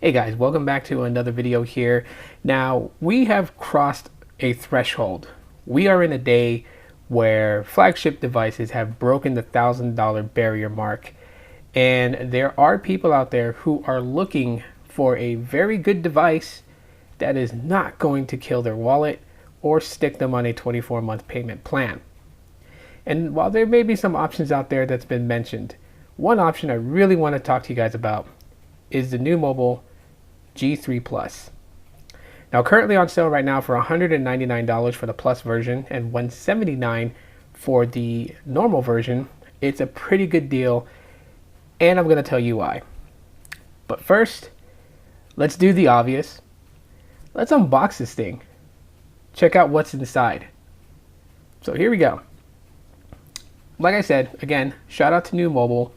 Hey guys, welcome back to another video here. Now, we have crossed a threshold. We are in a day where flagship devices have broken the $1,000 barrier mark. And there are people out there who are looking for a very good device that is not going to kill their wallet or stick them on a 24-month payment plan. And while there may be some options out there that's been mentioned, one option I really want to talk to you guys about is the new mobile G3 Plus. Now currently on sale right now for $199 for the Plus version and $179 for the normal version. It's a pretty good deal, and I'm going to tell you why. But first, let's do the obvious. Let's unbox this thing. Check out what's inside. So here we go. Like I said, again, shout out to New Mobile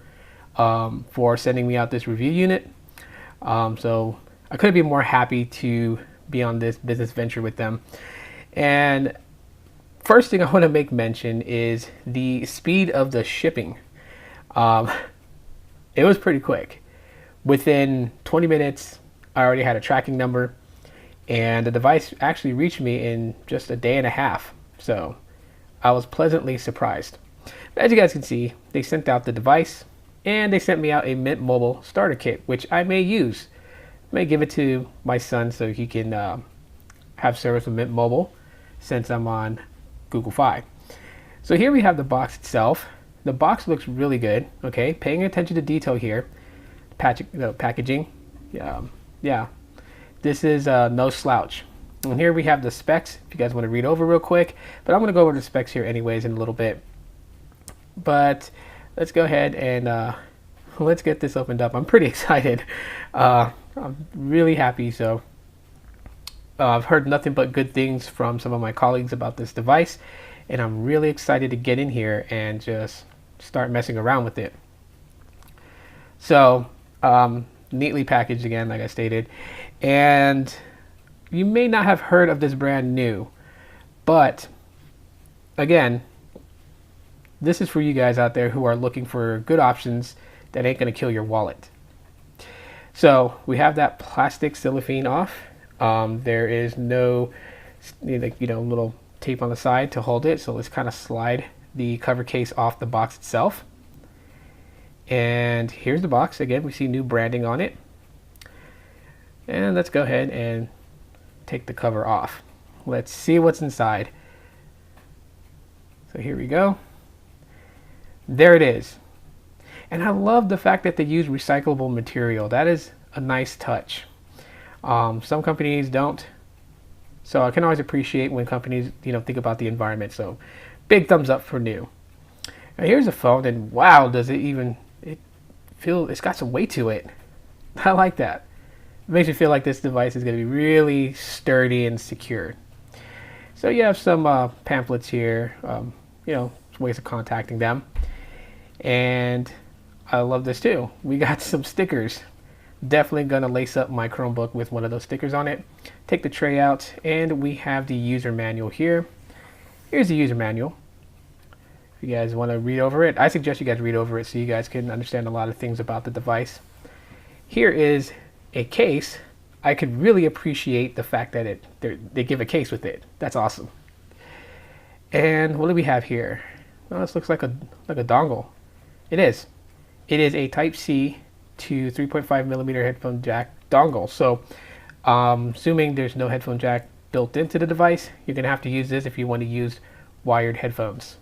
for sending me out this review unit. So I couldn't be more happy to be on this business venture with them. And first thing I want to make mention is the speed of the shipping. It was pretty quick. Within 20 minutes, I already had a tracking number, and the device actually reached me in just a day and a half. So I was pleasantly surprised. As you guys can see, they sent out the device, and they sent me out a Mint-Mobile starter kit, which I may use. I may give it to my son so he can have service with Mint-Mobile since I'm on Google Fi. So here we have the box itself. The box looks really good. Okay, paying attention to detail here. Packaging, yeah. This is no slouch. And here we have the specs. If you guys want to read over real quick, but I'm going to go over the specs here anyways in a little bit. But let's go ahead and let's get this opened up. I'm pretty excited. I'm really happy. So I've heard nothing but good things from some of my colleagues about this device, and I'm really excited to get in here and just start messing around with it. So neatly packaged again, like I stated. And you may not have heard of this brand new, but again, this is for you guys out there who are looking for good options that ain't going to kill your wallet. So we have that plastic cellophane off. There is no little tape on the side to hold it. So let's kind of slide the cover case off the box itself. And here's the box. Again, we see new branding on it. And let's go ahead and take the cover off. Let's see what's inside. So here we go. There it is. And I love the fact that they use recyclable material. That is a nice touch. Some companies don't. So I can always appreciate when companies, think about the environment. So big thumbs up for new. Now here's a phone, and wow, does it's got some weight to it. I like that. It makes me feel like this device is going to be really sturdy and secure. So you have some pamphlets here, ways of contacting them. And I love this too. We got some stickers. Definitely gonna lace up my Chromebook with one of those stickers on it. Take the tray out, and we have the user manual here. Here's the user manual. If you guys want to read over it, I suggest you guys read over it so you guys can understand a lot of things about the device. Here is a case. I could really appreciate the fact that they give a case with it. That's awesome. And what do we have here? Well, this looks like a dongle. It is. It is a Type-C to 3.5 millimeter headphone jack dongle. So assuming there's no headphone jack built into the device, you're going to have to use this if you want to use wired headphones.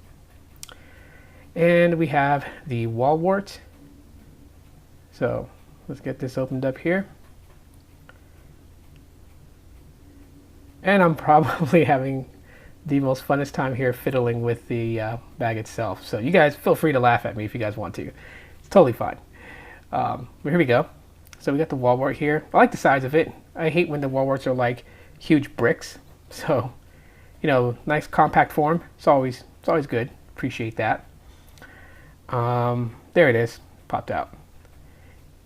And we have the wall wart. So let's get this opened up here. And I'm probably having the most funnest time here fiddling with the bag itself. So you guys feel free to laugh at me if you guys want to. It's totally fine. But here we go. So we got the wall wart here. I like the size of it. I hate when the wall warts are like huge bricks. So, nice compact form. It's always good. Appreciate that. There it is. Popped out.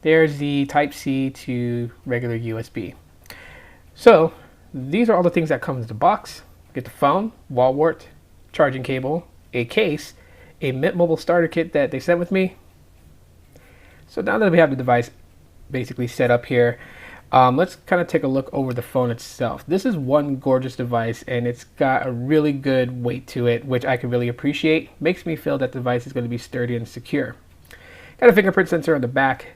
There's the Type-C to regular USB. So these are all the things that come with the box. Get the phone, wall wart, charging cable, a case, a Mint-Mobile starter kit that they sent with me. So now that we have the device basically set up here, Let's kind of take a look over the phone itself. This is one gorgeous device, and it's got a really good weight to it, which I can really appreciate. Makes me feel that the device is going to be sturdy and secure. Got a fingerprint sensor on the back,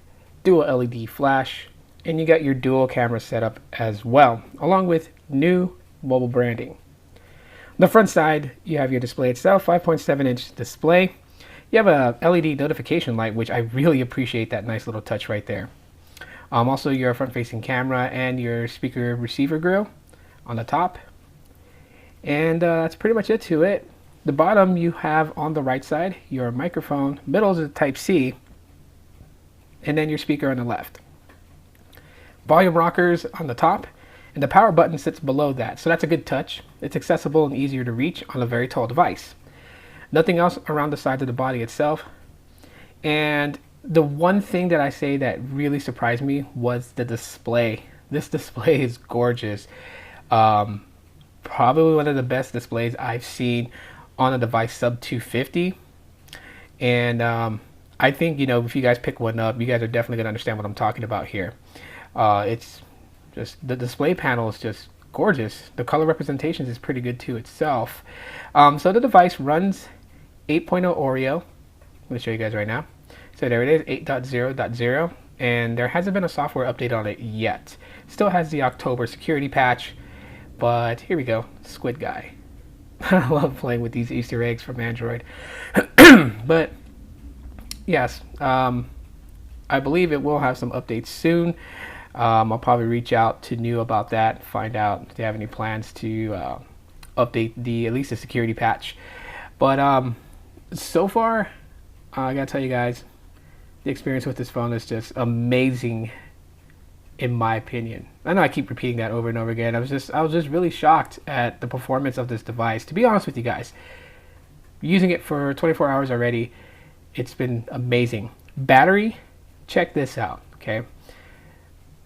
dual LED flash, and you got your dual camera setup as well, along with new mobile branding. On the front side, you have your display itself, 5.7-inch display. You have a LED notification light, which I really appreciate that nice little touch right there. Also your front-facing camera and your speaker receiver grill on the top. And that's pretty much it to it. The bottom you have on the right side your microphone, middle is a Type-C, and then your speaker on the left. Volume rockers on the top, and the power button sits below that, so that's a good touch. It's accessible and easier to reach on a very tall device. Nothing else around the side of the body itself. And the one thing that I say that really surprised me was the display. This display is gorgeous. Probably one of the best displays I've seen on a device sub 250. And I think, you know, if you guys pick one up, you guys are definitely going to understand what I'm talking about here. It's just, the display panel is just gorgeous. The color representations is pretty good too itself. So the device runs 8.0 Oreo. I'm going to show you guys right now. So there it is, 8.0.0, and there hasn't been a software update on it yet. Still has the October security patch, but here we go, Squid Guy. I love playing with these Easter eggs from Android. But yes, I believe it will have some updates soon. I'll probably reach out to New about that, find out if they have any plans to update at least the security patch. But so far, I gotta tell you guys, the experience with this phone is just amazing, in my opinion. I know I keep repeating that over and over again. I was just really shocked at the performance of this device. To be honest with you guys, using it for 24 hours already, it's been amazing. Battery, check this out, okay?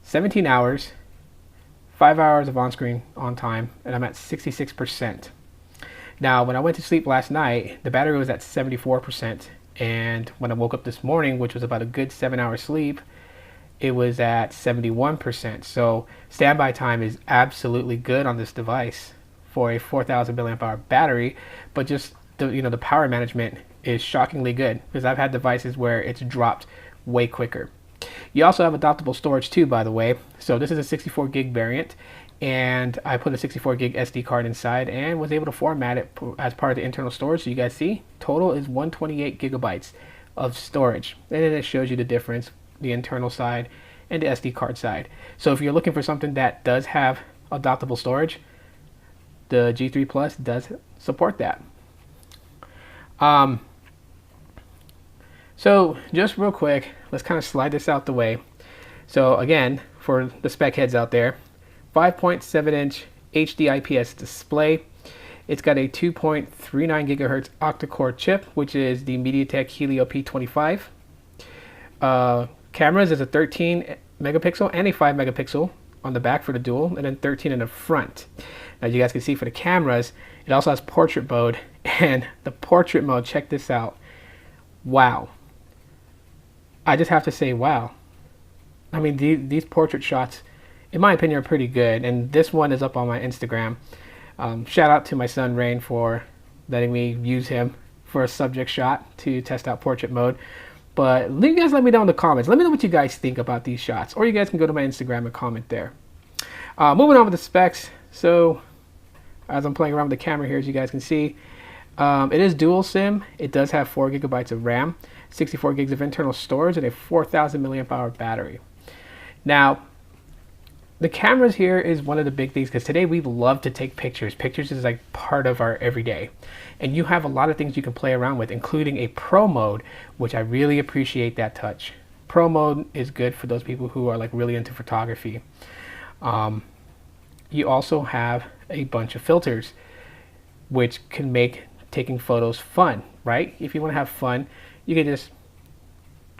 17 hours, 5 hours of on-screen on time, and I'm at 66%. Now, when I went to sleep last night, the battery was at 74%. And when I woke up this morning, which was about a good 7-hour sleep, it was at 71%. So standby time is absolutely good on this device for a 4,000 milliamp hour battery. But just the power management is shockingly good, because I've had devices where it's dropped way quicker. You also have adaptable storage too, by the way. So this is a 64 gig variant, and I put a 64 gig SD card inside and was able to format it as part of the internal storage. So you guys see, total is 128 gigabytes of storage. And then it shows you the difference, the internal side and the SD card side. So if you're looking for something that does have adaptable storage, the G3 Plus does support that. So just real quick, let's kind of slide this out the way. So again, for the spec heads out there, 5.7-inch HD IPS display. It's got a 2.39 gigahertz octa-core chip, which is the MediaTek Helio P25. Cameras is a 13 megapixel and a 5 megapixel on the back for the dual, and then 13 in the front. Now you guys can see for the cameras, it also has portrait mode, and the portrait mode, check this out. Wow. I just have to say wow. I mean, these portrait shots, in my opinion, are pretty good, and this one is up on my Instagram. Shout out to my son Rain for letting me use him for a subject shot to test out portrait mode. But you guys let me know in the comments. Let me know what you guys think about these shots, or you guys can go to my Instagram and comment there. Moving on with the specs. So as I'm playing around with the camera here, as you guys can see, it is dual SIM. It does have 4 gigabytes of RAM, 64 gigs of internal storage, and a 4,000 milliamp hour battery. Now, the cameras here is one of the big things, because today we love to take pictures. Pictures is like part of our everyday. And you have a lot of things you can play around with, including a pro mode, which I really appreciate that touch. Pro mode is good for those people who are like really into photography. You also have a bunch of filters, which can make taking photos fun, right? If you want to have fun, you can just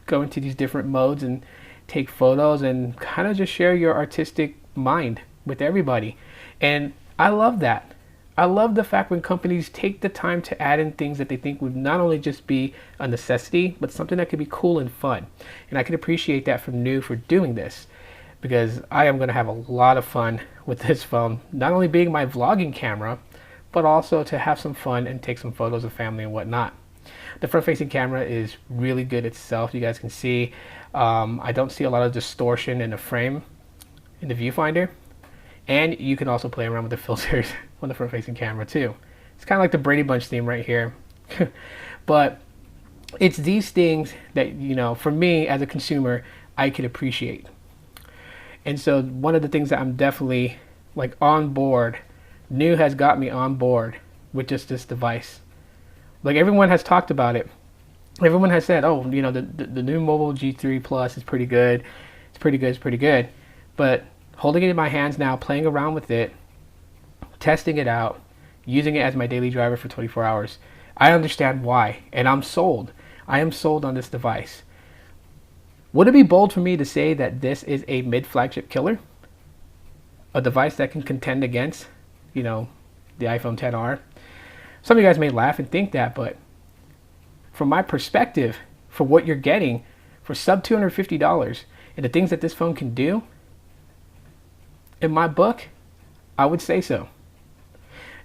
go into these different modes and take photos and kind of just share your artistic mind with everybody. And I love that. I love the fact when companies take the time to add in things that they think would not only just be a necessity, but something that could be cool and fun. And I can appreciate that from New for doing this, because I am going to have a lot of fun with this phone, not only being my vlogging camera, but also to have some fun and take some photos of family and whatnot. The front facing camera is really good itself. You guys can see I don't see a lot of distortion in the frame in the viewfinder, and you can also play around with the filters on the front facing camera too. It's kind of like the Brady Bunch theme right here. But it's these things that, you know, for me as a consumer, I could appreciate. And so one of the things that I'm definitely like on board, New has got me on board with just this device. Like, everyone has talked about it. Everyone has said, oh, you know, the new mobile G3 Plus is pretty good. It's pretty good, it's pretty good. But holding it in my hands now, playing around with it, testing it out, using it as my daily driver for 24 hours, I understand why, and I'm sold. I am sold on this device. Would it be bold for me to say that this is a mid-flagship killer? A device that can contend against, you know, the iPhone XR? Some of you guys may laugh and think that, but from my perspective, for what you're getting for sub $250 and the things that this phone can do, in my book, I would say so.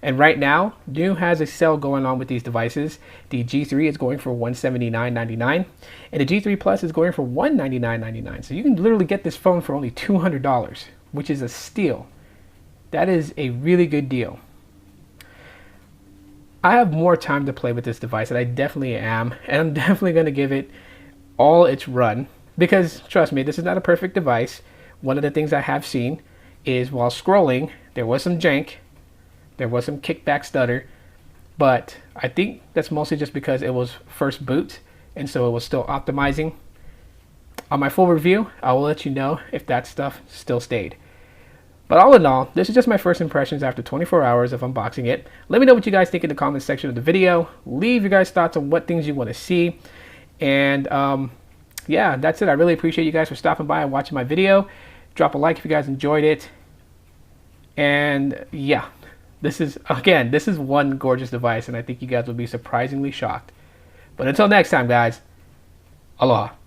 And right now, New has a sale going on with these devices. The G3 is going for $179.99, and the G3 Plus is going for $199.99. So you can literally get this phone for only $200, which is a steal. That is a really good deal. I have more time to play with this device, and I definitely am, and I'm definitely going to give it all its run, because trust me, this is not a perfect device. One of the things I have seen is while scrolling, there was some jank. There was some kickback stutter, but I think that's mostly just because it was first boot, and so it was still optimizing. On my full review, I will let you know if that stuff still stayed. But all in all, this is just my first impressions after 24 hours of unboxing it. Let me know what you guys think in the comments section of the video. Leave your guys' thoughts on what things you want to see. And yeah, that's it. I really appreciate you guys for stopping by and watching my video. Drop a like if you guys enjoyed it. And yeah. This is one gorgeous device, and I think you guys will be surprisingly shocked. But until next time, guys, aloha.